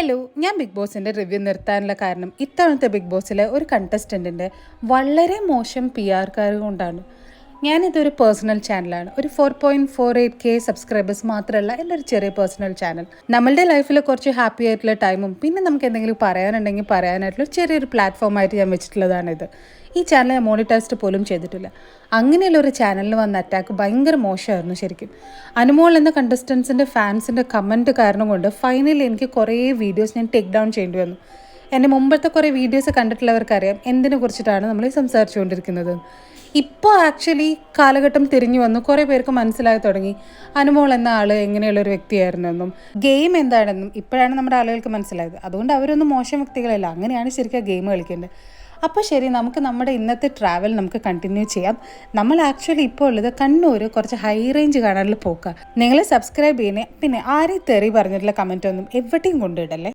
Hello, ഞാൻ big ബോസിൻ്റെ review നിർത്താനുള്ള കാരണം ഇത്തവണത്തെ ബിഗ് ബോസിലെ ഒരു കണ്ടസ്റ്റൻറ്റിൻ്റെ വളരെ മോശം PR കൊണ്ടാണ്. ഞാനിതൊരു പേഴ്സണൽ ചാനലാണ്. ഒരു 4.48K സബ്സ്ക്രൈബേഴ്സ് മാത്രമല്ല, എൻ്റെ ഒരു ചെറിയ പേഴ്സണൽ ചാനൽ. നമ്മളുടെ ലൈഫിൽ കുറച്ച് ഹാപ്പി ആയിട്ടുള്ള ടൈമും പിന്നെ നമുക്ക് എന്തെങ്കിലും പറയാനുണ്ടെങ്കിൽ പറയാനായിട്ടുള്ള ചെറിയൊരു പ്ലാറ്റ്ഫോമായിട്ട് ഞാൻ വെച്ചിട്ടുള്ളതാണിത്. ഈ ചാനൽ ഞാൻ മോണിറ്റൈസ്ഡ് പോലും ചെയ്തിട്ടില്ല. അങ്ങനെയുള്ള ഒരു ചാനലിൽ വന്ന അറ്റാക്ക് ഭയങ്കര മോശമായിരുന്നു ശരിക്കും. അനുമോൾ എന്ന കണ്ടസ്റ്റൻസിൻ്റെ ഫാൻസിൻ്റെ കമൻറ്റ് കാരണം കൊണ്ട് ഫൈനലി എനിക്ക് കുറേ വീഡിയോസ് ഞാൻ ടേക്ക് ഡൗൺ ചെയ്യേണ്ടി വന്നു. എൻ്റെ മുമ്പത്തെ കുറേ വീഡിയോസ് കണ്ടിട്ടുള്ളവർക്കറിയാം എന്തിനെ കുറിച്ചിട്ടാണ് നമ്മൾ സംസാരിച്ചുകൊണ്ടിരിക്കുന്നത്. ഇപ്പോൾ ആക്ച്വലി കാലഘട്ടം തിരിഞ്ഞു വന്നു, കുറേ പേർക്ക് മനസ്സിലായി തുടങ്ങി അനുമോൾ എന്ന ആൾ എങ്ങനെയുള്ളൊരു വ്യക്തിയായിരുന്നെന്നും ഗെയിം എന്താണെന്നും ഇപ്പോഴാണ് നമ്മുടെ ആളുകൾക്ക് മനസ്സിലായത്. അതുകൊണ്ട് അവരൊന്നും മോശം വ്യക്തികളല്ല, അങ്ങനെയാണ് ശരിക്കും ഗെയിം കളിക്കേണ്ടത്. അപ്പോൾ ശരി, നമുക്ക് നമ്മുടെ ഇന്നത്തെ ട്രാവൽ നമുക്ക് കണ്ടിന്യൂ ചെയ്യാം. നമ്മൾ ആക്ച്വലി ഇപ്പോൾ ഉള്ളത് കണ്ണൂർ കുറച്ച് ഹൈ റേഞ്ച് കാണാനുള്ള പോക്കാം. നിങ്ങൾ സബ്സ്ക്രൈബ് ചെയ്യണേ, പിന്നെ ആരെയും തെറി പറഞ്ഞിട്ടുള്ള കമൻറ്റൊന്നും എവിടെയും കൊണ്ടിടല്ലേ.